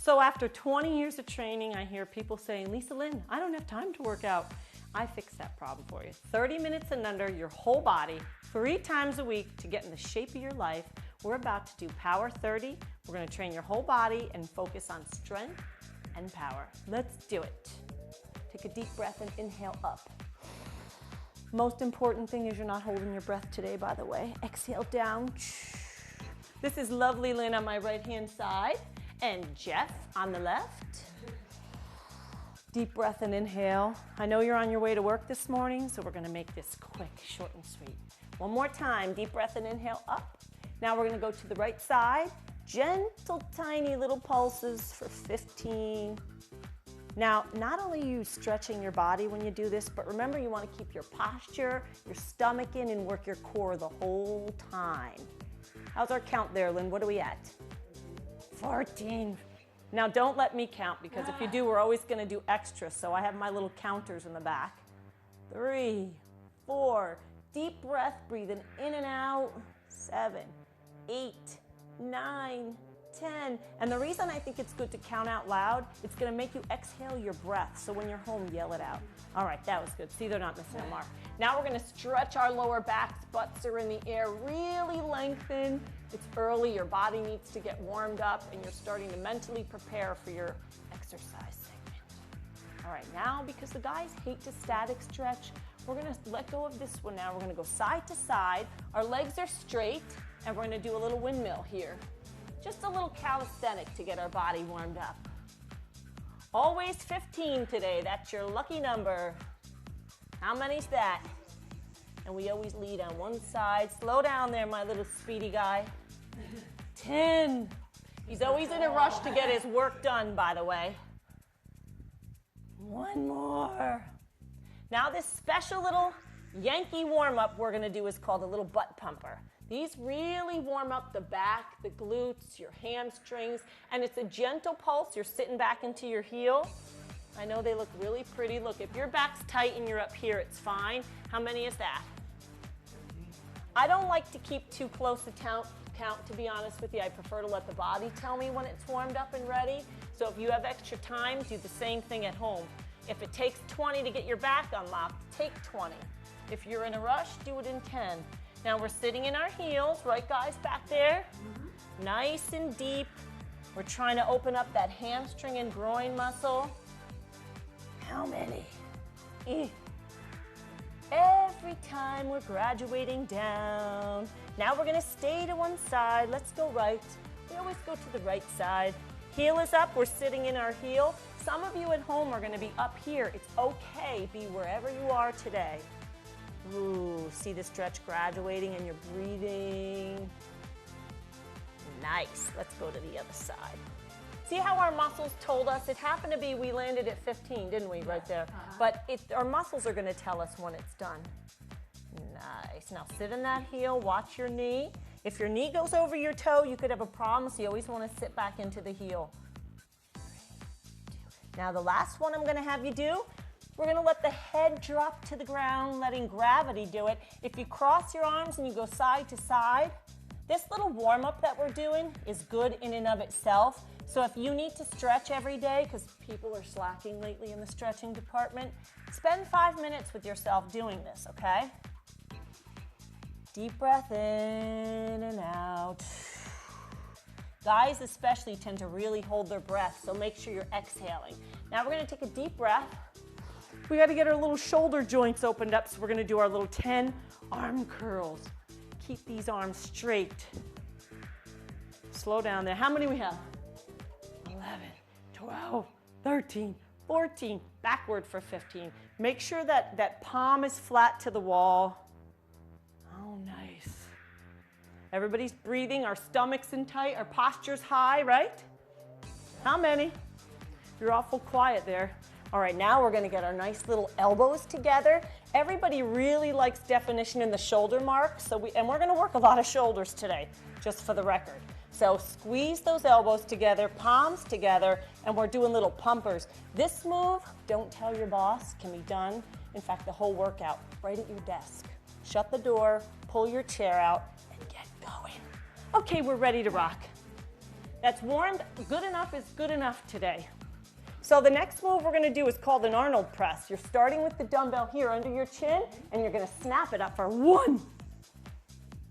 So after 20 years of training, I hear people saying, Lisa Lynn, I don't have time to work out. I fixed that problem for you. 30 minutes and under, your whole body, 3 times a week to get in the shape of your life. We're about to do Power 30. We're going to train your whole body and focus on strength and power. Let's do it. Take a deep breath and inhale up. Most important thing is you're not holding your breath today, by the way. Exhale down. This is lovely Lynn on my right-hand side and Jeff on the left. Deep breath and inhale. I know you're on your way to work this morning, so we're going to make this quick, short, and sweet. One more time. Deep breath and inhale up. Now we're going to go to the right side. Gentle, tiny little pulses for 15. Now, not only are you stretching your body when you do this, but remember you want to keep your posture, your stomach in, and work your core the whole time. How's our count there, Lynn? What are we at? 14. Now, don't let me count, because if you do, we're always going to do extra. So I have my little counters in the back. 3, 4. Deep breath, breathing in and out. 7, 8, 9, 10. And the reason I think it's good to count out loud, it's going to make you exhale your breath. So when you're home, yell it out. All right, that was good. See, they're not missing a mark. Now we're going to stretch our lower backs. Butts are in the air. Really lengthen. It's early. Your body needs to get warmed up, and you're starting to mentally prepare for your exercise segment. All right, now because the guys hate to static stretch, we're going to let go of this one now. We're going to go side to side. Our legs are straight, and we're going to do a little windmill here. Just a little calisthenic to get our body warmed up. Always 15 today. That's your lucky number. How many's that? And we always lead on one side. Slow down there, my little speedy guy. 10. He's always in a rush to get his work done, by the way. One more. Now this special little Yankee warm-up we're going to do is called a little butt pumper. These really warm up the back, the glutes, your hamstrings, and it's a gentle pulse. You're sitting back into your heel. I know they look really pretty. Look, if your back's tight and you're up here, it's fine. How many is that? I don't like to keep too close a count, to be honest with you. I prefer to let the body tell me when it's warmed up and ready. So if you have extra time, do the same thing at home. If it takes 20 to get your back unlocked, take 20. If you're in a rush, do it in 10. Now we're sitting in our heels, right guys back there? Nice and deep. We're trying to open up that hamstring and groin muscle. How many? Every time we're graduating down. Now we're gonna stay to one side. Let's go right. We always go to the right side. Heel is up, we're sitting in our heel. Some of you at home are gonna be up here. It's okay, be wherever you are today. Ooh, see the stretch graduating and you're breathing. Nice. Let's go to the other side. See how our muscles told us? It happened to be we landed at 15, didn't we, right there? But our muscles are going to tell us when it's done. Nice. Now sit in that heel. Watch your knee. If your knee goes over your toe, you could have a problem, so you always want to sit back into the heel. 3, 2. Now the last one I'm going to have you do, we're going to let the head drop to the ground, letting gravity do it. If you cross your arms and you go side to side, this little warm-up that we're doing is good in and of itself. So if you need to stretch every day, because people are slacking lately in the stretching department, spend 5 minutes with yourself doing this, okay? Deep breath in and out. Guys especially tend to really hold their breath, so make sure you're exhaling. Now we're going to take a deep breath. We got to get our little shoulder joints opened up, so we're going to do our little 10 arm curls. Keep these arms straight. Slow down there. How many we have? 11, 12, 13, 14. Backward for 15. Make sure that palm is flat to the wall. Oh, nice. Everybody's breathing. Our stomach's in tight. Our posture's high, right? How many? You're awful quiet there. All right, now we're going to get our nice little elbows together. Everybody really likes definition in the shoulder mark, and we're going to work a lot of shoulders today, just for the record. So squeeze those elbows together, palms together, and we're doing little pumpers. This move, don't tell your boss, can be done, in fact, the whole workout, right at your desk. Shut the door, pull your chair out, and get going. Okay, we're ready to rock. That's warmed. Good enough is good enough today. So the next move we're gonna do is called an Arnold press. You're starting with the dumbbell here under your chin, and you're gonna snap it up for 1,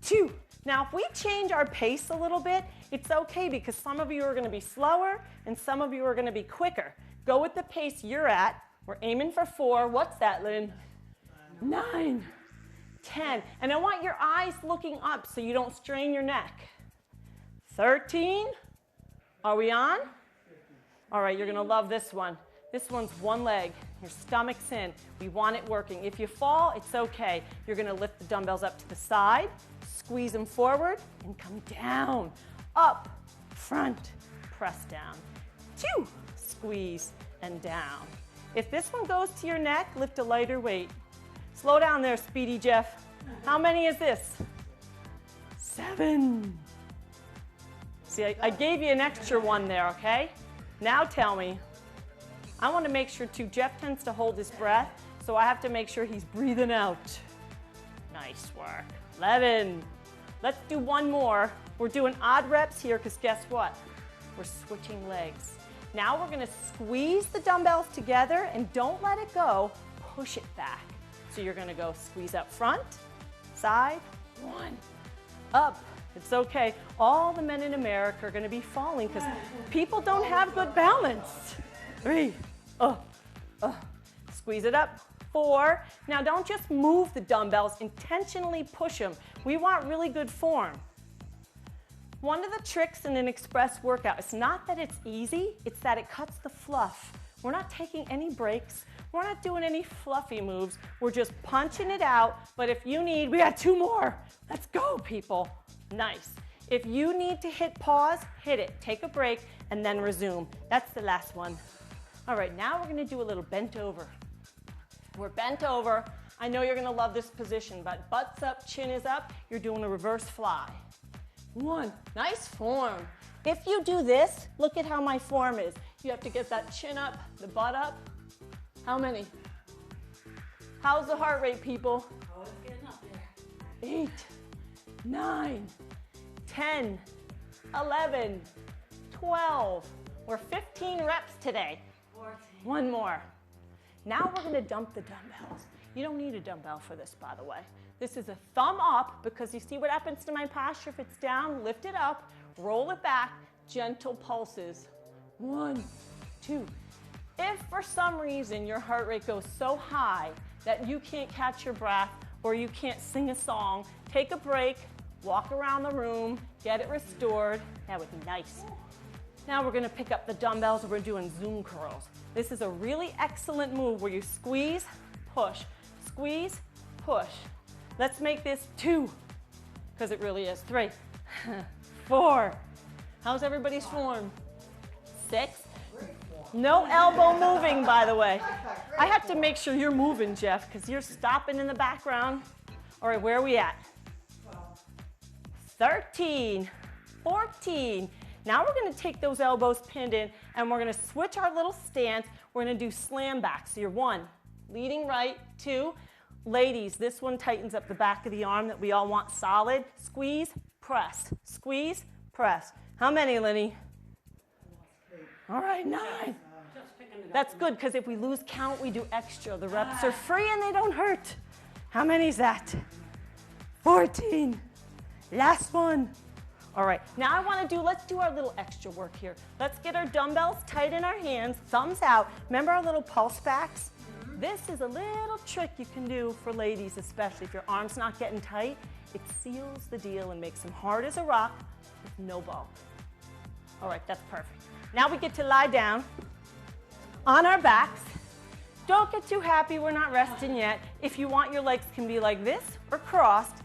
2. Now, if we change our pace a little bit, it's okay because some of you are gonna be slower and some of you are gonna be quicker. Go with the pace you're at. We're aiming for 4. What's that, Lynn? 9, 10. And I want your eyes looking up so you don't strain your neck. 13. Are we on? All right, you're gonna love this one. This one's one leg. Your stomach's in. We want it working. If you fall, it's okay. You're gonna lift the dumbbells up to the side, squeeze them forward, and come down. Up, front, press down. 2, squeeze, and down. If this one goes to your neck, lift a lighter weight. Slow down there, Speedy Jeff. How many is this? 7. See, I gave you an extra one there, okay? Now tell me. I want to make sure too, Jeff tends to hold his breath, so I have to make sure he's breathing out. Nice work. 11. Let's do one more. We're doing odd reps here because guess what? We're switching legs. Now we're going to squeeze the dumbbells together and don't let it go. Push it back. So you're going to go squeeze up front, side, 1, up. It's okay. All the men in America are going to be falling because people don't have good balance. 3, squeeze it up. 4. Now don't just move the dumbbells, intentionally push them. We want really good form. One of the tricks in an express workout, it's not that it's easy, it's that it cuts the fluff. We're not taking any breaks. We're not doing any fluffy moves. We're just punching it out. But if you need, we got 2 more. Let's go, people. Nice. If you need to hit pause, hit it. Take a break and then resume. That's the last one. All right, now we're gonna do a little bent over. We're bent over. I know you're gonna love this position, but butt's up, chin is up. You're doing a reverse fly. 1, nice form. If you do this, look at how my form is. You have to get that chin up, the butt up. How many? How's the heart rate, people? Oh, it's getting up there. 8, 9, 10, 11, 12. We're 15 reps today. 14. One more. Now we're gonna dump the dumbbells. You don't need a dumbbell for this, by the way. This is a thumb up because you see what happens to my posture if it's down. Lift it up, roll it back, gentle pulses. 1, 2. If for some reason your heart rate goes so high that you can't catch your breath or you can't sing a song, take a break, walk around the room, get it restored. That would be nice. Now we're gonna pick up the dumbbells and we're doing Zoom curls. This is a really excellent move where you squeeze, push, squeeze, push. Let's make this 2, because it really is. 3, 4. How's everybody's form? 6. No elbow moving, by the way. I have to make sure you're moving, Jeff, because you're stopping in the background. All right, where are we at? 13, 14. Now we're gonna take those elbows pinned in and we're gonna switch our little stance. We're gonna do slam back. So you're 1, leading right, 2. Ladies, this one tightens up the back of the arm that we all want solid. Squeeze, press, squeeze, press. How many, Lenny? All right, 9. That's good because if we lose count, we do extra. The reps are free and they don't hurt. How many is that? 14. Last one. All right, now I want to let's do our little extra work here. Let's get our dumbbells tight in our hands, thumbs out. Remember our little pulse backs? This is a little trick you can do for ladies, especially if your arm's not getting tight. It seals the deal and makes them hard as a rock with no bulk. All right, that's perfect. Now we get to lie down on our backs. Don't get too happy, we're not resting yet. If you want, your legs can be like this or crossed.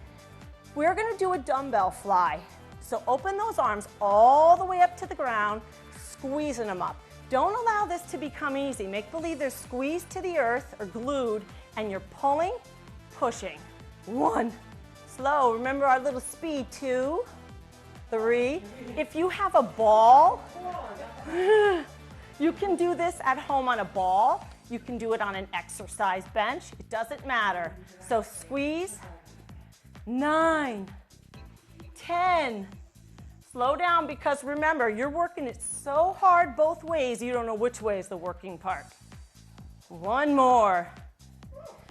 We're gonna do a dumbbell fly. So open those arms all the way up to the ground, squeezing them up. Don't allow this to become easy. Make believe they're squeezed to the earth or glued, and you're pulling, pushing. 1, slow, remember our little speed. 2, 3. If you have a ball, you can do this at home on a ball. You can do it on an exercise bench. It doesn't matter. So squeeze, 9, 10, Slow down because remember, you're working it so hard both ways, you don't know which way is the working part. One more.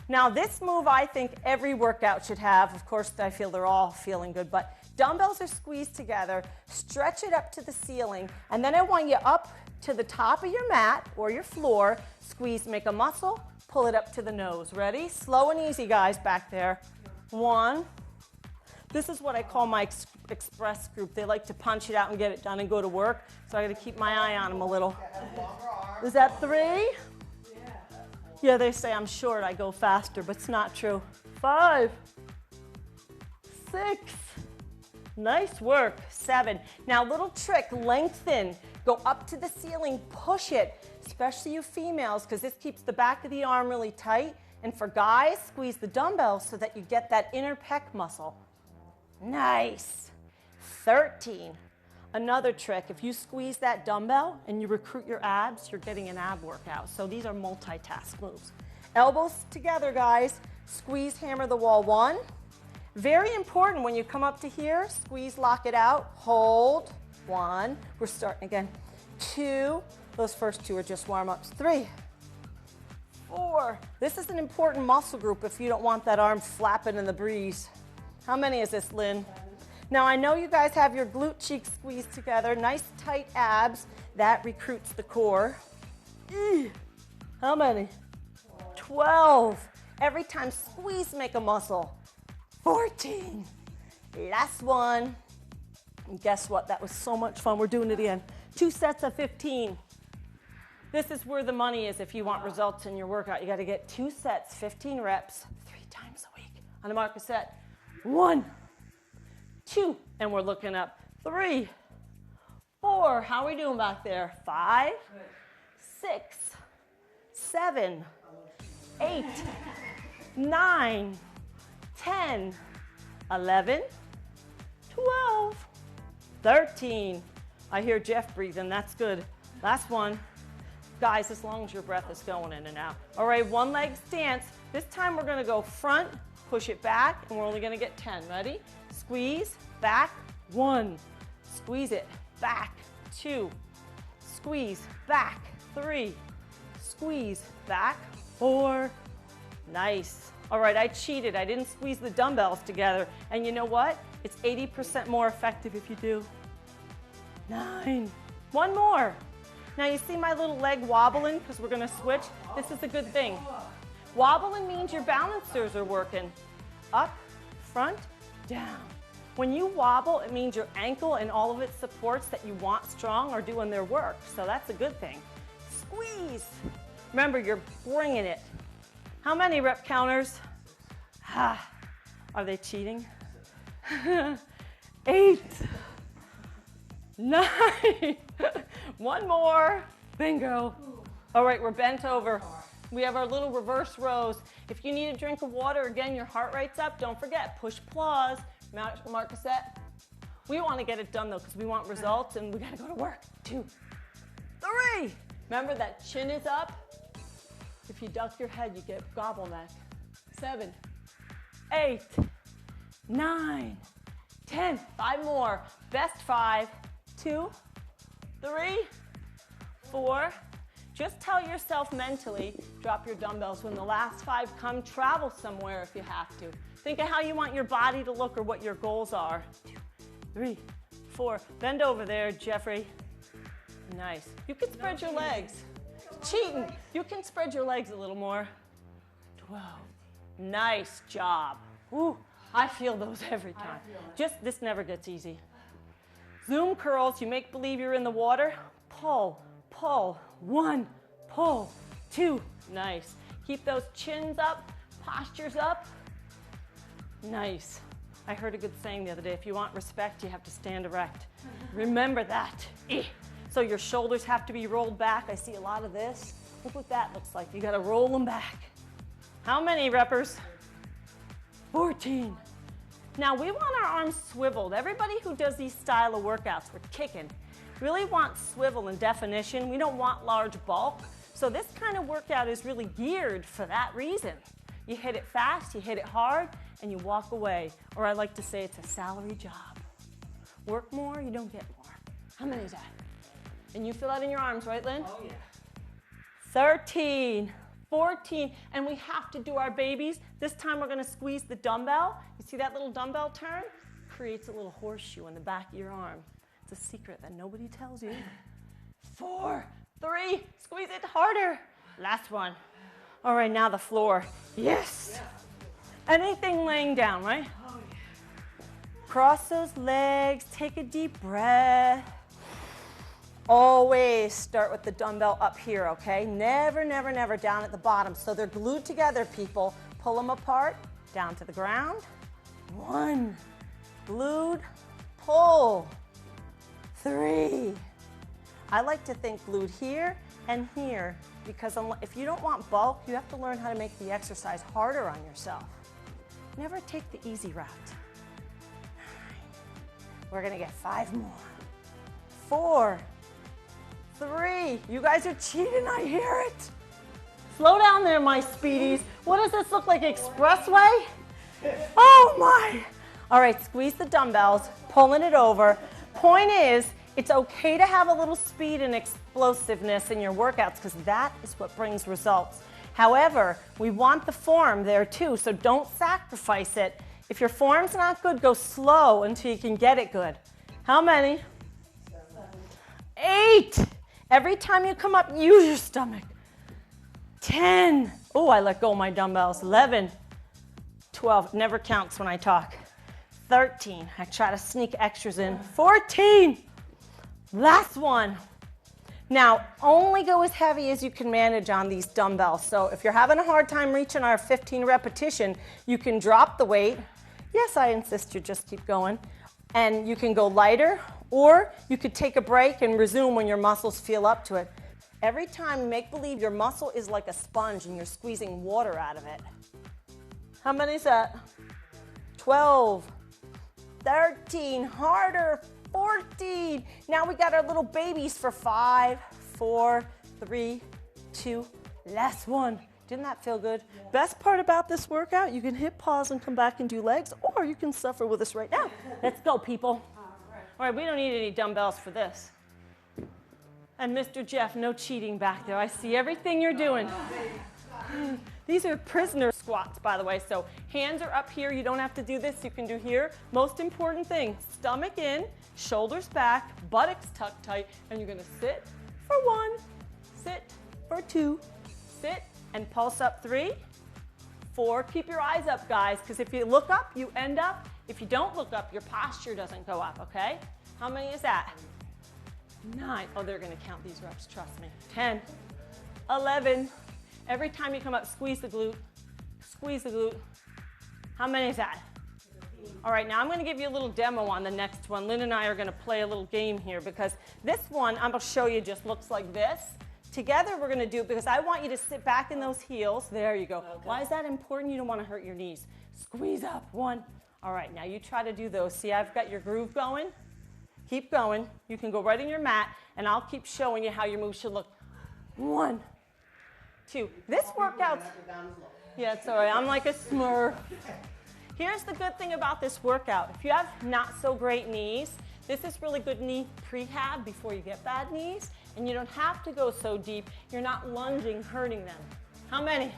Now this move I think every workout should have. Of course, I feel they're all feeling good, but dumbbells are squeezed together, stretch it up to the ceiling, and then I want you up to the top of your mat or your floor, squeeze, make a muscle, pull it up to the nose. Ready? Slow and easy, guys, back there. One. This is what I call my express group. They like to punch it out and get it done and go to work, so I got to keep my eye on them a little. Is that 3? Yeah, they say I'm short, I go faster, but it's not true. 5, 6, nice work. 7. Now, little trick, lengthen, go up to the ceiling, push it, especially you females, because this keeps the back of the arm really tight. And for guys, squeeze the dumbbells so that you get that inner pec muscle. Nice. 13. Another trick, if you squeeze that dumbbell and you recruit your abs, you're getting an ab workout. So these are multitask moves. Elbows together, guys. Squeeze, hammer the wall. 1. Very important when you come up to here, squeeze, lock it out, hold. 1. We're starting again. 2. Those first 2 are just warm-ups. 3. 4. This is an important muscle group if you don't want that arm flapping in the breeze. How many is this, Lynn? Now, I know you guys have your glute cheeks squeezed together, nice tight abs. That recruits the core. How many? 12. Every time squeeze, make a muscle. 14. Last one. And guess what? That was so much fun. We're doing it again. 2 sets of 15. This is where the money is if you want results in your workout. You got to get 2 sets, 15 reps, 3 times a week. On the mark, set. 1, 2, and we're looking up. 3, 4. How are we doing back there? 5, 6, 7, 8, 9, 10, 11, 12, 13. I hear Jeff breathing. That's good. Last one. Guys, as long as your breath is going in and out. All right, one leg stance. This time we're going to go front, push it back, and we're only going to get 10. Ready? Squeeze, back, 1. Squeeze it, back, 2. Squeeze, back, 3. Squeeze, back, 4. Nice. All right, I cheated. I didn't squeeze the dumbbells together. And you know what? It's 80% more effective if you do. 9. One more. Now you see my little leg wobbling because we're going to switch? This is a good thing. Wobbling means your balancers are working. Up, front, down. When you wobble, it means your ankle and all of its supports that you want strong are doing their work. So that's a good thing. Squeeze. Remember, you're bringing it. How many rep counters? Are they cheating? 8. 9. One more. Bingo. All right, we're bent over. We have our little reverse rows. If you need a drink of water, again, your heart rate's up. Don't forget, push pause. Mark a set. We want to get it done, though, because we want results, and we got to go to work. 2, 3. Remember, that chin is up. If you duck your head, you get gobble neck. 7, 8, 9, 10. 5 more. Best 5. 2, 3, 4. Just tell yourself mentally, drop your dumbbells. When the last 5 come, travel somewhere if you have to. Think of how you want your body to look or what your goals are. 2, 3, 4. Bend over there, Jeffrey. Nice. You can spread your legs. Cheating. You can spread your legs a little more. 12. Nice job. Ooh, I feel those every time. This never gets easy. Zoom curls, you make believe you're in the water. Pull, pull. 1, pull. 2, nice. Keep those chins up, postures up. Nice. I heard a good saying the other day, if you want respect, you have to stand erect. Remember that. So your shoulders have to be rolled back. I see a lot of this. Look what that looks like. You gotta roll them back. How many, reppers? 14. Now we want our arms swiveled. Everybody who does these style of workouts, we're kicking, really want swivel and definition. We don't want large bulk. So this kind of workout is really geared for that reason. You hit it fast, you hit it hard, and you walk away. Or I like to say it's a salary job. Work more, you don't get more. How many is that? And you feel that in your arms, right, Lynn? Oh, yeah. 13, 14, and we have to do our babies. This time we're gonna squeeze the dumbbell. You see that little dumbbell turn? Creates a little horseshoe in the back of your arm. It's a secret that nobody tells you. 4, 3, squeeze it harder. Last one. All right, now the floor. Yes. Anything laying down, right? Oh, yeah. Cross those legs, take a deep breath. Always start with the dumbbell up here, okay? Never, never, never down at the bottom. So they're glued together, people. Pull them apart, down to the ground. 1, glued, pull. 3. I like to think glued here and here because if you don't want bulk, you have to learn how to make the exercise harder on yourself. Never take the easy route. 9. We're gonna get 5 more. 4, 3. You guys are cheating, I hear it. Slow down there, my speedies. What does this look like, expressway? Oh my. All right, squeeze the dumbbells, pulling it over. Point is, it's okay to have a little speed and explosiveness in your workouts because that is what brings results. However, we want the form there too, so don't sacrifice it. If your form's not good, go slow until you can get it good. How many? 8. Every time you come up, use your stomach. 10. Oh, I let go of my dumbbells. 11. 12. Never counts when I talk. 13. I try to sneak extras in. 14. Last one. Now, only go as heavy as you can manage on these dumbbells. So if you're having a hard time reaching our 15 repetition, you can drop the weight. Yes, I insist you just keep going. And you can go lighter, or you could take a break and resume when your muscles feel up to it. Every time, make believe your muscle is like a sponge and you're squeezing water out of it. How many is that? 12, 13, harder, 14. Now we got our little babies for 5, 4, 3, 2, last one. Didn't that feel good? Yeah. Best part about this workout, you can hit pause and come back and do legs, or you can suffer with us right now. Let's go, people. All right, we don't need any dumbbells for this. And Mr. Jeff, no cheating back there. I see everything you're doing. These are prisoner squats, by the way. So hands are up here. You don't have to do this. You can do here. Most important thing, stomach in, shoulders back, buttocks tucked tight, and you're gonna sit for 1, sit for 2, sit and pulse up 3, 4. Keep your eyes up, guys, because if you look up, you end up. If you don't look up, your posture doesn't go up, okay? How many is that? 9. Oh, they're gonna count these reps, trust me. 10, 11. Every time you come up, squeeze the glute, squeeze the glute. How many is that? All right, now I'm gonna give you a little demo on the next one. Lynn and I are gonna play a little game here because this one I'm gonna show you just looks like this. Together we're gonna do it because I want you to sit back in those heels. There you go. Okay. Why is that important? You don't wanna hurt your knees. Squeeze up, 1. All right, now you try to do those. See, I've got your groove going. Keep going. You can go right in your mat and I'll keep showing you how your moves should look. 1, 2. This workout, yeah, it's all right. I'm like a smurf. Here's the good thing about this workout. If you have not so great knees, this is really good knee prehab before you get bad knees, and you don't have to go so deep. You're not lunging, hurting them. How many?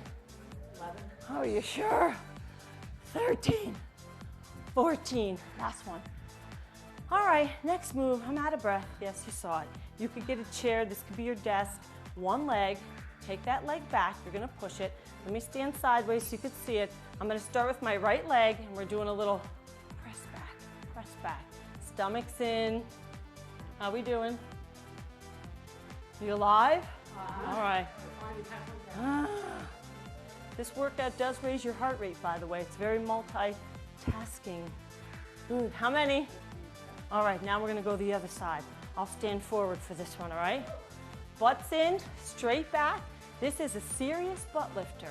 11. Oh, are you sure? 13, 14. Last one. All right, next move. I'm out of breath. Yes, you saw it. You could get a chair. This could be your desk. One leg. Take that leg back. You're going to push it. Let me stand sideways so you can see it. I'm going to start with my right leg, and we're doing a little press back, press back. Stomach's in. How we doing? You alive? All right. This workout does raise your heart rate, by the way. It's very multitasking. Good. How many? All right, now we're going to go the other side. I'll stand forward for this one, all right? Butts in, straight back. This is a serious butt lifter.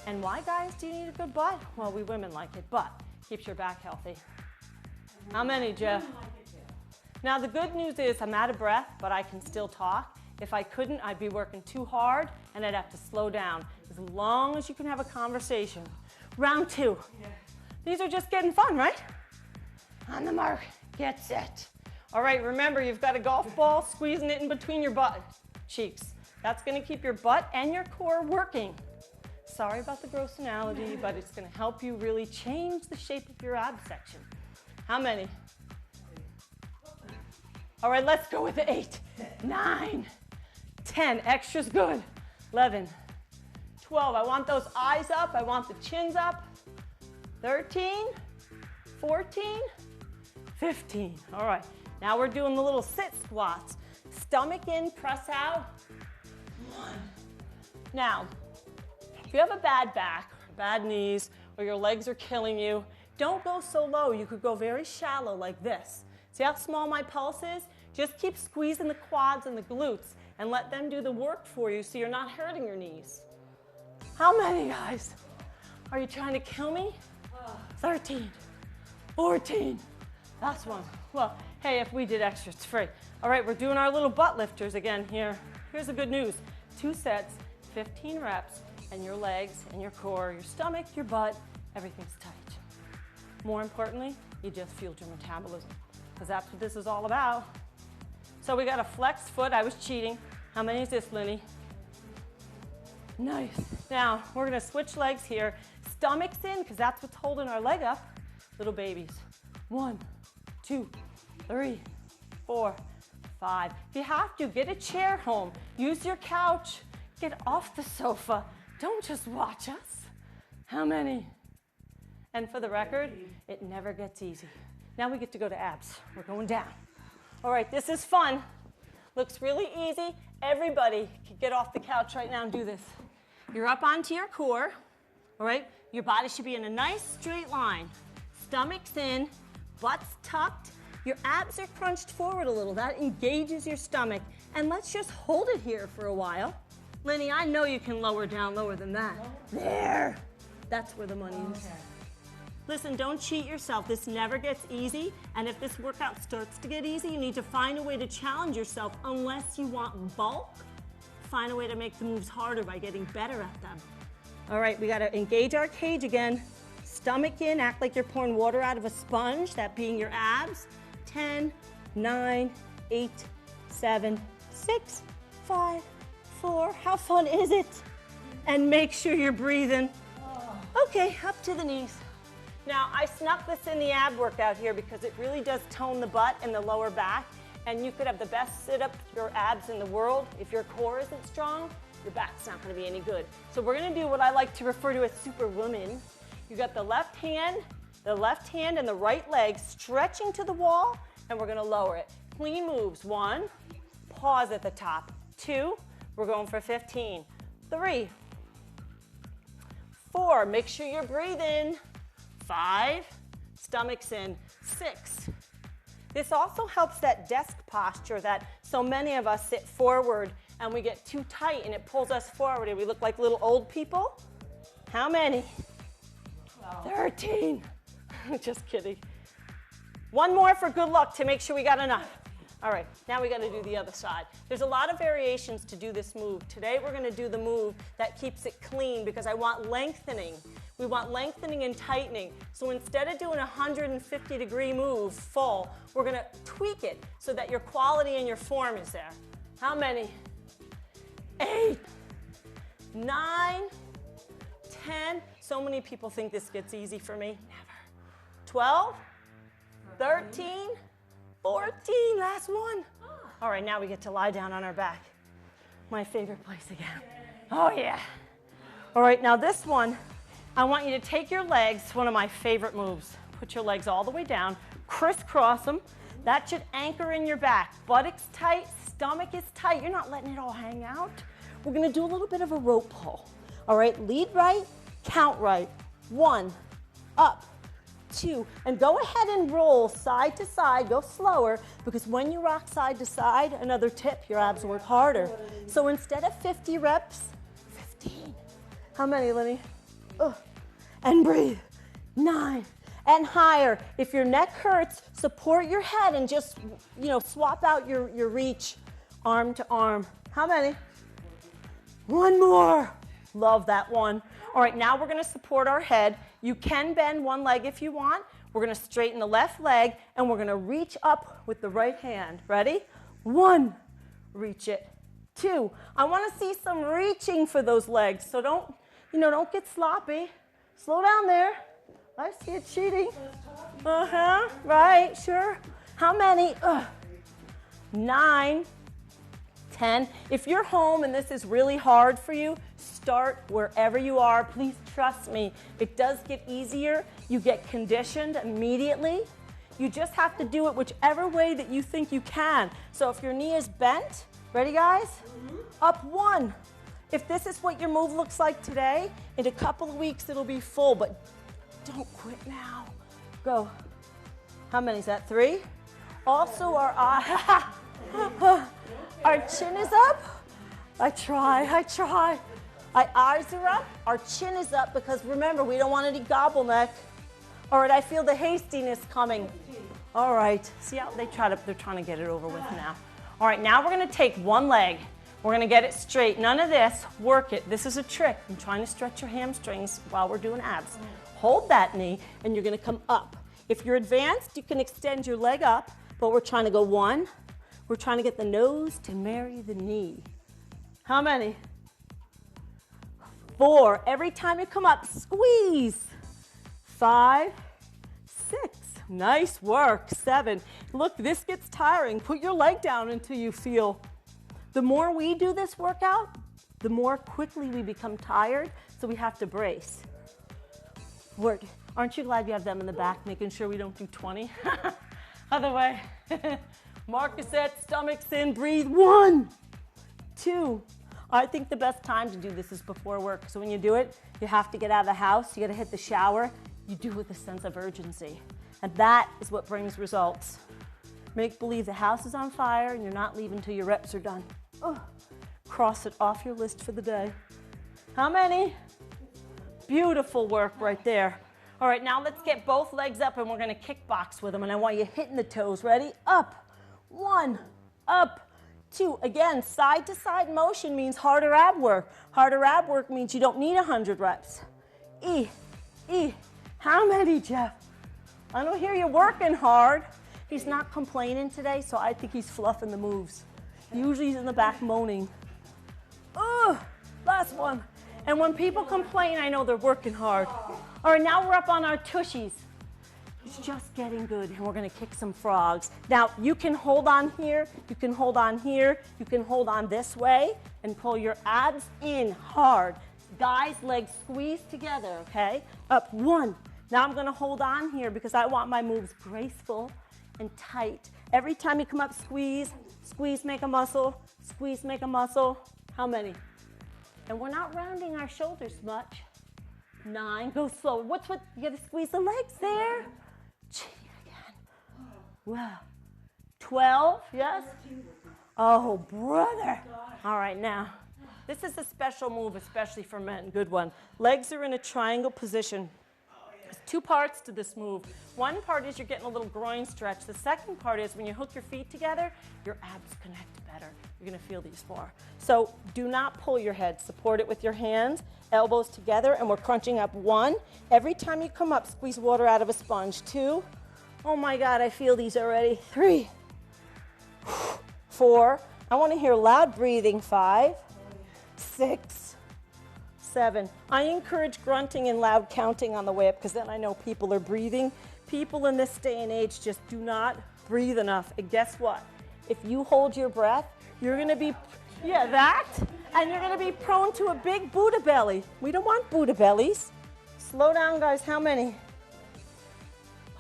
And why, guys, do you need a good butt? Well, we women like it, but keeps your back healthy. How many, Jeff? Now, the good news is I'm out of breath, but I can still talk. If I couldn't, I'd be working too hard, and I'd have to slow down. As long as you can have a conversation. Round 2. These are just getting fun, right? On the mark, get set. All right, remember, you've got a golf ball, squeezing it in between your butt cheeks. That's gonna keep your butt and your core working. Sorry about the gross analogy, but it's gonna help you really change the shape of your ab section. How many? All right, let's go with the 8, 9, 10, extra's good. 11, 12, I want those eyes up, I want the chins up. 13, 14, 15. All right, now we're doing the little sit squats. Stomach in, press out. 1. Now, if you have a bad back, bad knees, or your legs are killing you, don't go so low. You could go very shallow like this. See how small my pulse is? Just keep squeezing the quads and the glutes and let them do the work for you so you're not hurting your knees. How many, guys? Are you trying to kill me? 13, 14, last one. Well, hey, if we did extra, it's free. All right, we're doing our little butt lifters again here. Here's the good news. 2 sets, 15 reps, and your legs and your core, your stomach, your butt, everything's tight. More importantly, you just fueled your metabolism, because that's what this is all about. So we got a flexed foot. I was cheating. How many is this, Linny? Nice. Now, we're gonna switch legs here. Stomachs in, because that's what's holding our leg up. Little babies. 1, 2, 3, 4, 5. If you have to, get a chair home. Use your couch. Get off the sofa. Don't just watch us. How many? And for the record, it never gets easy. Now we get to go to abs. We're going down. All right, this is fun. Looks really easy. Everybody can get off the couch right now and do this. You're up onto your core, all right? Your body should be in a nice straight line. Stomach's in, butt's tucked. Your abs are crunched forward a little. That engages your stomach. And let's just hold it here for a while. Lenny, I know you can lower down lower than that. There. That's where the money is. Listen, don't cheat yourself. This never gets easy. And if this workout starts to get easy, you need to find a way to challenge yourself. Unless you want bulk, find a way to make the moves harder by getting better at them. All right, we got to engage our cage again. Stomach in, act like you're pouring water out of a sponge, that being your abs. 10, 9, 8, 7, 6, 5, 4. How fun is it? And make sure you're breathing. Okay, up to the knees. Now, I snuck this in the ab workout here because it really does tone the butt and the lower back. And you could have the best sit-up your abs in the world. If your core isn't strong, your back's not going to be any good. So we're going to do what I like to refer to as superwoman. You got the left hand and the right leg stretching to the wall, and we're going to lower it. Clean moves. 1, pause at the top. 2, we're going for 15. 3, 4, make sure you're breathing. 5, stomach's in. 6. This also helps that desk posture that so many of us sit forward and we get too tight and it pulls us forward and we look like little old people. How many? 13. Just kidding. One more for good luck to make sure we got enough. All right, now we got to do the other side. There's a lot of variations to do this move. Today we're going to do the move that keeps it clean because I want lengthening. We want lengthening and tightening. So instead of doing a 150-degree move full, we're going to tweak it so that your quality and your form is there. How many? 8, 9, 10. So many people think this gets easy for me. Never. 12, 13, 14. Last one. All right, now we get to lie down on our back. My favorite place again. Oh, yeah. All right, now this one, I want you to take your legs, one of my favorite moves. Put your legs all the way down, crisscross them. That should anchor in your back. Buttocks tight, stomach is tight. You're not letting it all hang out. We're gonna do a little bit of a rope pull. All right, lead right, count right. 1, up, 2, and go ahead and roll side to side. Go slower, because when you rock side to side, another tip, your abs work harder. So instead of 50 reps, 15. How many, Lenny? And breathe. 9. And higher. If your neck hurts, support your head and just, swap out your reach arm to arm. How many? 1 more. Love that one. All right, now we're going to support our head. You can bend one leg if you want. We're going to straighten the left leg, and we're going to reach up with the right hand. Ready? 1, reach it. 2, I want to see some reaching for those legs, so don't get sloppy. Slow down there. I see it cheating. Right, sure. How many? 9, 10. If you're home and this is really hard for you, start wherever you are. Please trust me. It does get easier. You get conditioned immediately. You just have to do it whichever way that you think you can. So if your knee is bent, ready guys? Up 1. If this is what your move looks like today, in a couple of weeks it'll be full, but don't quit now. Go. How many is that? 3? Also our chin is up. I try. Our eyes are up. Our chin is up because remember, we don't want any gobble neck. All right, I feel the hastiness coming. All right, see how they're trying to get it over with now. All right, now we're gonna take one leg. We're gonna get it straight. None of this, work it. This is a trick. I'm trying to stretch your hamstrings while we're doing abs. Hold that knee, and you're gonna come up. If you're advanced, you can extend your leg up, but we're trying to go 1. We're trying to get the nose to marry the knee. How many? 4. Every time you come up, squeeze. 5, 6. Nice work. 7. Look, this gets tiring. Put your leg down until you feel. The more we do this workout, the more quickly we become tired, so we have to brace. Work. Aren't you glad you have them in the back, making sure we don't do 20? Other way. Marcusette, stomachs in, breathe. 1, 2. I think the best time to do this is before work. So when you do it, you have to get out of the house, you gotta hit the shower, you do it with a sense of urgency. And that is what brings results. Make believe the house is on fire and you're not leaving until your reps are done. Oh, cross it off your list for the day. How many? Beautiful work right there. All right, now let's get both legs up and we're gonna kickbox with them. And I want you hitting the toes. Ready? Up. 1, up. 2. Again, side to side motion means harder ab work. Harder ab work means you don't need 100 reps. E. How many, Jeff? I don't hear you working hard. He's not complaining today, so I think he's fluffing the moves. Usually he's in the back moaning. Last one. And when people complain, I know they're working hard. All right, now we're up on our tushies. It's just getting good, and we're gonna kick some frogs. Now, you can hold on here, you can hold on here, you can hold on this way, and pull your abs in hard. Guys, legs squeeze together, okay? Up, 1. Now I'm gonna hold on here because I want my moves graceful and tight. Every time you come up, squeeze, squeeze, make a muscle, squeeze, make a muscle. How many? And we're not rounding our shoulders much. 9, go slow. You gotta squeeze the legs there. Cheating again. Wow. 12, yes? Oh, brother. All right, now, this is a special move, especially for men. Good one. Legs are in a triangle position. There's 2 parts to this move. One part is you're getting a little groin stretch. The second part is when you hook your feet together, your abs connect better. You're gonna feel these more. So do not pull your head. Support it with your hands, elbows together, and we're crunching up. 1. Every time you come up, squeeze water out of a sponge. 2. Oh my God, I feel these already. 3. 4. I wanna hear loud breathing. 5. 6. 7. I encourage grunting and loud counting on the way up because then I know people are breathing. People in this day and age just do not breathe enough. And guess what? If you hold your breath, you're gonna be, and you're gonna be prone to a big Buddha belly. We don't want Buddha bellies. Slow down, guys. How many?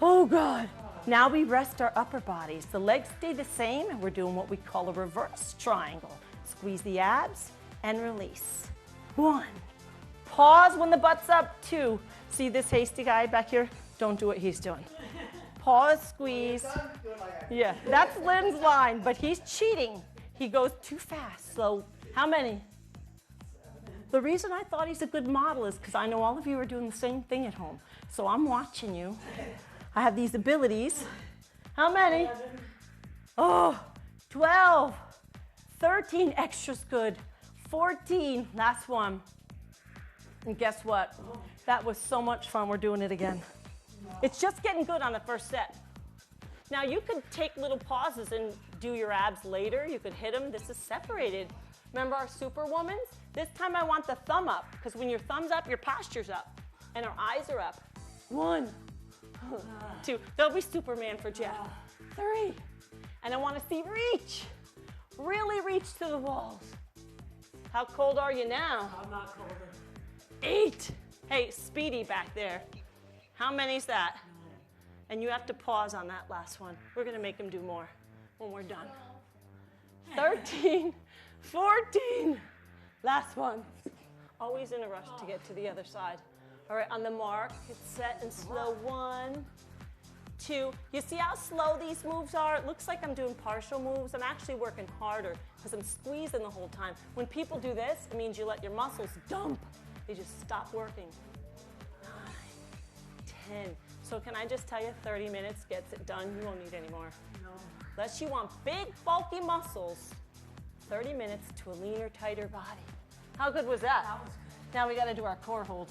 Oh, God. Now we rest our upper bodies. The legs stay the same, and we're doing what we call a reverse triangle. Squeeze the abs and release. 1. Pause when the butt's up. 2. See this hasty guy back here? Don't do what he's doing. Pause, squeeze. Yeah, that's Lynn's line, but he's cheating. He goes too fast. So how many? The reason I thought he's a good model is because I know all of you are doing the same thing at home. So I'm watching you. I have these abilities. How many? Oh, 12, 13, extra's good. 14, last one. And guess what? That was so much fun. We're doing it again. It's just getting good on the first set. Now you could take little pauses and do your abs later. You could hit them. This is separated. Remember our Superwomans? This time I want the thumb up, because when your thumb's up, your posture's up and our eyes are up. 1, 2. There'll be Superman for Jeff. 3. And I want to see reach. Really reach to the walls. How cold are you now? I'm not cold. 8. Hey, Speedy back there. How many's that? 9. And you have to pause on that last one. We're going to make him do more when we're done. 13, 14. Last one. Always in a rush to get to the other side. All right, on the mark, it's set and slow. 1, 2. You see how slow these moves are? It looks like I'm doing partial moves. I'm actually working harder because I'm squeezing the whole time. When people do this, it means you let your muscles dump. They just stop working. 9, 10. So can I just tell you, 30 minutes gets it done. You won't need any more. No. Unless you want big, bulky muscles, 30 minutes to a leaner, tighter body. How good was that? That was good. Now we got to do our core hold.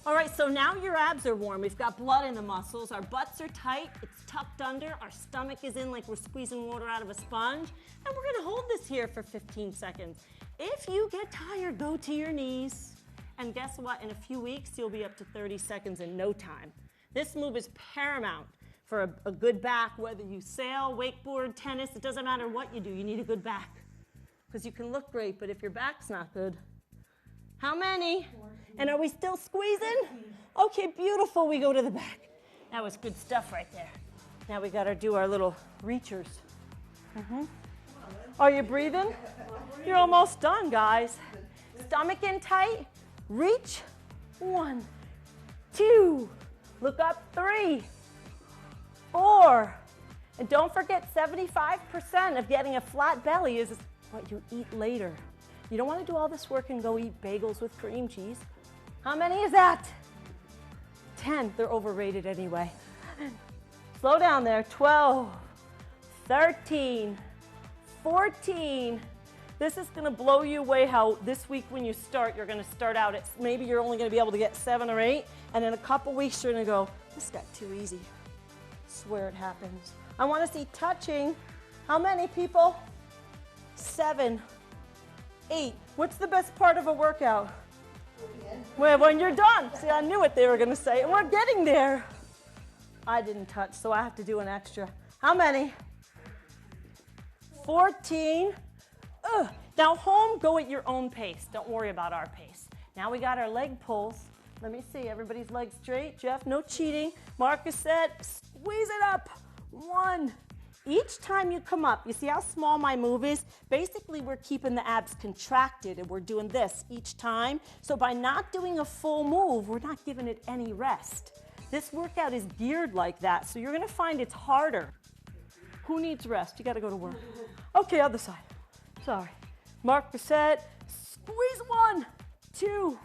All right, so now your abs are warm. We've got blood in the muscles. Our butts are tight. It's tucked under. Our stomach is in like we're squeezing water out of a sponge. And we're going to hold this here for 15 seconds. If you get tired, go to your knees. And guess what? In a few weeks, you'll be up to 30 seconds in no time. This move is paramount for a good back, whether you sail, wakeboard, tennis. It doesn't matter what you do. You need a good back. Because you can look great, but if your back's not good. How many? 14. And are we still squeezing? 15. Okay, beautiful. We go to the back. That was good stuff right there. Now we got to do our little reachers. Are you breathing? You're almost done, guys. Stomach in tight. Reach. 1, 2. Look up. 3, 4. And don't forget, 75% of getting a flat belly is what you eat later. You don't want to do all this work and go eat bagels with cream cheese. How many is that? 10. They're overrated anyway. Slow down there. 12, 13, 14. This is going to blow you away how this week when you start, you're going to start out at maybe you're only going to be able to get 7 or 8. And in a couple weeks, you're going to go, this got too easy. Swear it happens. I want to see touching. How many people? 7, 8. What's the best part of a workout? Well, when you're done. See, I knew what they were going to say. And we're getting there. I didn't touch, so I have to do an extra. How many? 14. Ugh. Now home, go at your own pace. Don't worry about our pace. Now we got our leg pulls. Let me see. Everybody's legs straight. Jeff, no cheating. Marcus said, squeeze it up. 1. Each time you come up, you see how small my move is? Basically, we're keeping the abs contracted, and we're doing this each time. So by not doing a full move, we're not giving it any rest. This workout is geared like that, so you're going to find it's harder. Who needs rest? You got to go to work. Okay, other side. Sorry. Marcus said, squeeze 1, 2,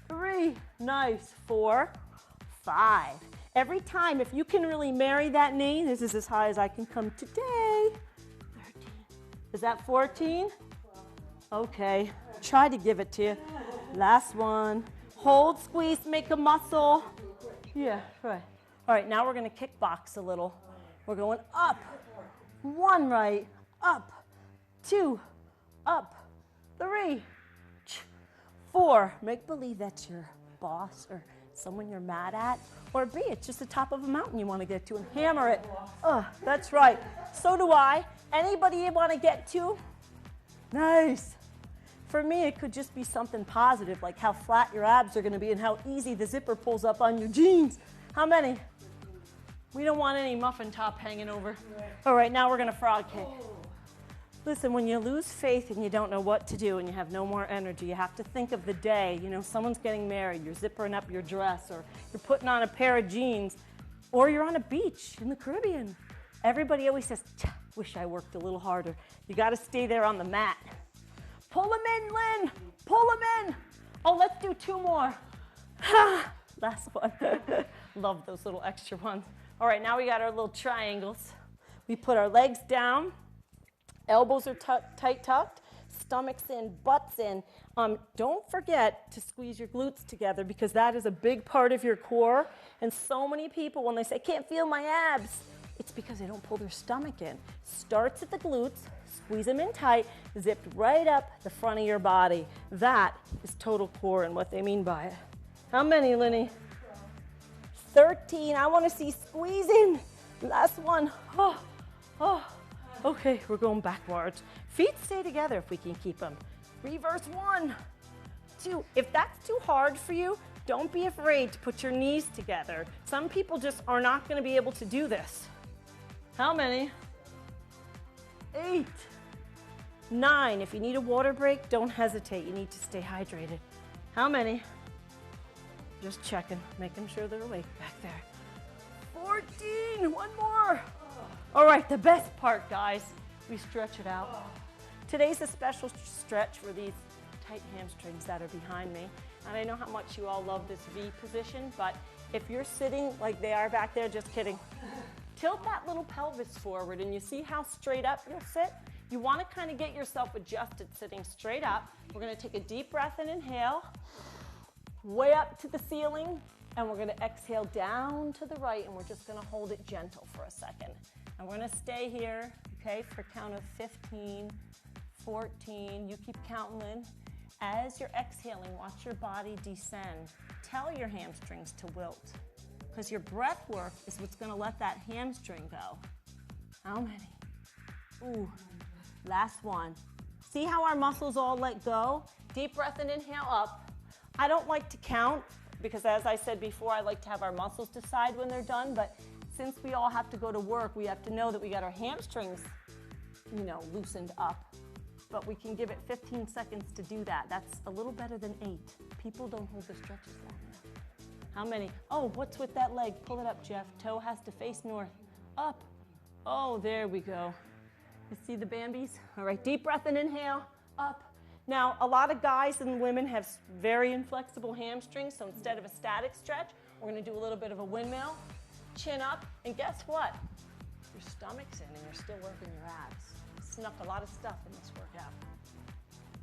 3. Nice. 4, 5. Every time, if you can really marry that knee, this is as high as I can come today. 13. Is that 14? Okay. Try to give it to you. Last one. Hold, squeeze, make a muscle. Yeah, right. All right, now we're going to kickbox a little. We're going up. 1 right. Up. 2. Up. 3. 4. Make believe that's your boss or someone you're mad at, or B, it's just the top of a mountain you want to get to and hammer it. That's right. So do I. Anybody you want to get to? Nice. For me, it could just be something positive, like how flat your abs are going to be and how easy the zipper pulls up on your jeans. How many? We don't want any muffin top hanging over. All right, now we're going to frog kick. Listen, when you lose faith and you don't know what to do and you have no more energy, you have to think of the day. You know, someone's getting married, you're zippering up your dress, or you're putting on a pair of jeans, or you're on a beach in the Caribbean. Everybody always says, wish I worked a little harder. You got to stay there on the mat. Pull them in, Lynn. Pull them in. Oh, let's do 2 more. Last one. Love those little extra ones. All right, now we got our little triangles. We put our legs down. Elbows are tight tucked. stomachs in, butts in. Don't forget to squeeze your glutes together because that is a big part of your core. And so many people, when they say, I can't feel my abs, it's because they don't pull their stomach in. Starts at the glutes, squeeze them in tight, zipped right up the front of your body. That is total core and what they mean by it. How many, Linny? 13. I want to see squeezing. Last one. Oh. Okay, we're going backwards. Feet stay together if we can keep them. Reverse 1, 2. If that's too hard for you, don't be afraid to put your knees together. Some people just are not going to be able to do this. How many? 8, 9. If you need a water break, don't hesitate. You need to stay hydrated. How many? Just checking, making sure they're awake back there. 14. One more. All right, the best part, guys, we stretch it out. Today's a special stretch for these tight hamstrings that are behind me. And I know how much you all love this V position, but if you're sitting like they are back there, just kidding. Tilt that little pelvis forward and you see how straight up you'll sit? You want to kind of get yourself adjusted sitting straight up. We're going to take a deep breath and inhale, way up to the ceiling, and we're going to exhale down to the right, and we're just going to hold it gentle for a second. And we're going to stay here, okay, for a count of 15, 14. You keep counting, Lynn. As you're exhaling, watch your body descend. Tell your hamstrings to wilt, because your breath work is what's going to let that hamstring go. How many? Ooh, last one. See how our muscles all let go? Deep breath and inhale up. I don't like to count, because as I said before, I like to have our muscles decide when they're done, but since we all have to go to work, we have to know that we got our hamstrings, loosened up. But we can give it 15 seconds to do that. That's a little better than 8. People don't hold their stretches long enough. How many? Oh, what's with that leg? Pull it up, Jeff. Toe has to face north. Up. Oh, there we go. You see the Bambis? All right, deep breath and inhale. Up. Now, a lot of guys and women have very inflexible hamstrings, so instead of a static stretch, we're going to do a little bit of a windmill. Chin up, and guess what? Your stomach's in and you're still working your abs. Snuck a lot of stuff in this workout.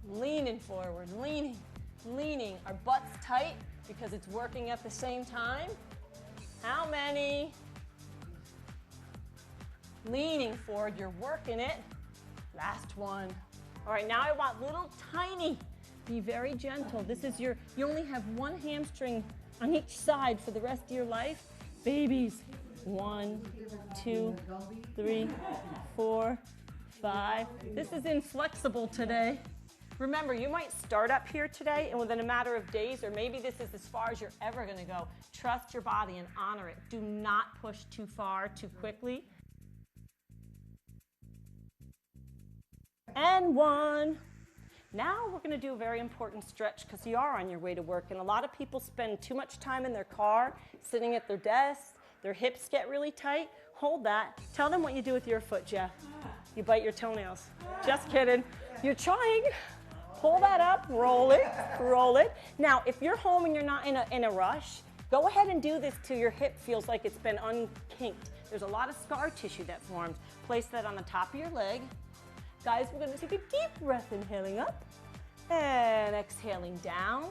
Leaning forward, leaning. Our butt's tight because it's working at the same time. How many? Leaning forward, you're working it. Last one. All right, now I want little tiny. Be very gentle. This is you only have one hamstring on each side for the rest of your life. Babies, 1, 2, 3, 4, 5. This is inflexible today. Remember, you might start up here today, and within a matter of days, or maybe this is as far as you're ever going to go, trust your body and honor it. Do not push too far, too quickly. And 1. Now we're going to do a very important stretch because you are on your way to work, and a lot of people spend too much time in their car, sitting at their desk. Their hips get really tight. Hold that. Tell them what you do with your foot, Jeff. You bite your toenails. Just kidding. You're trying. Pull that up, roll it. Now, if you're home and you're not in a rush, go ahead and do this till your hip feels like it's been unkinked. There's a lot of scar tissue that forms. Place that on the top of your leg. Guys, we're going to take a deep breath, inhaling up and exhaling down,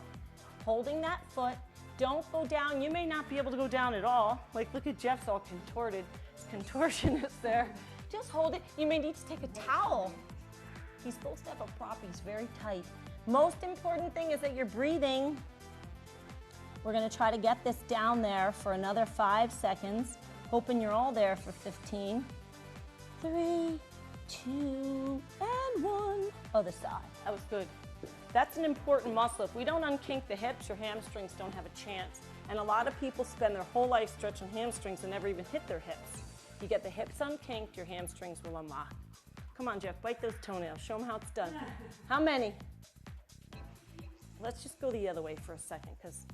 holding that foot. Don't go down. You may not be able to go down at all. Like, look at Jeff's all contorted. His contortion is there. Just hold it. You may need to take a towel. He's supposed to have a prop. He's very tight. Most important thing is that you're breathing. We're going to try to get this down there for another 5 seconds, hoping you're all there for 15. 3, 2, and 1. Other side. That was good. That's an important muscle. If we don't unkink the hips, your hamstrings don't have a chance. And a lot of people spend their whole life stretching hamstrings and never even hit their hips. You get the hips unkinked, your hamstrings will unlock. Come on, Jeff, bite those toenails. Show them how it's done. How many? Let's just go the other way for a second, because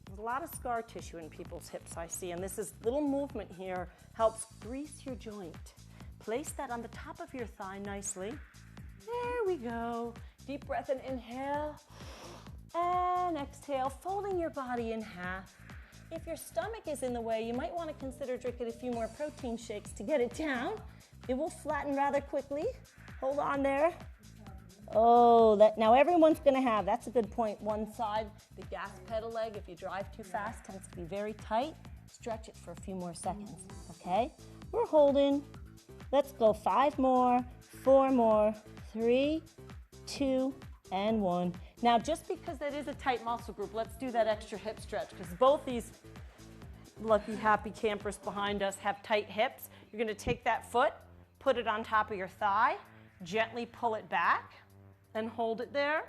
there's a lot of scar tissue in people's hips, I see, and this little movement here helps grease your joint. Place that on the top of your thigh nicely. There we go. Deep breath and inhale, and exhale, folding your body in half. If your stomach is in the way, you might want to consider drinking a few more protein shakes to get it down. It will flatten rather quickly. Hold on there. Oh, now everyone's going to have, that's a good point, one side, the gas pedal leg, if you drive too fast, tends to be very tight. Stretch it for a few more seconds, okay? We're holding. Let's go 5 more, 4 more, 3, 2, and 1. Now, just because that is a tight muscle group, let's do that extra hip stretch, because both these lucky, happy campers behind us have tight hips. You're going to take that foot, put it on top of your thigh, gently pull it back, and hold it there.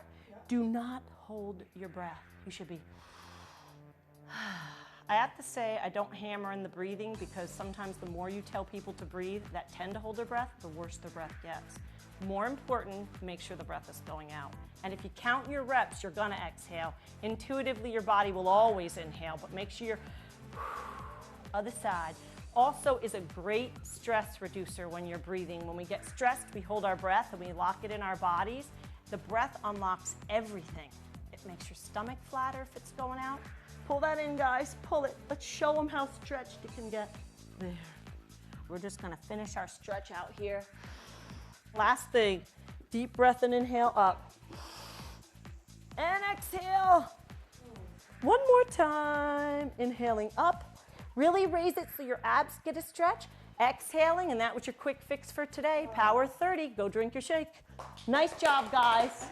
Do not hold your breath. You should be. I have to say, I don't hammer in the breathing because sometimes the more you tell people to breathe that tend to hold their breath, the worse their breath gets. More important, make sure the breath is going out. And if you count your reps, you're gonna exhale. Intuitively, your body will always inhale, but make sure you're other side. Also is a great stress reducer when you're breathing. When we get stressed, we hold our breath and we lock it in our bodies. The breath unlocks everything. It makes your stomach flatter if it's going out. Pull that in, guys, pull it. Let's show them how stretched it can get. There. We're just gonna finish our stretch out here. Last thing, deep breath and inhale up. And exhale. One more time, inhaling up. Really raise it so your abs get a stretch. Exhaling, and that was your quick fix for today. Power 30, go drink your shake. Nice job, guys.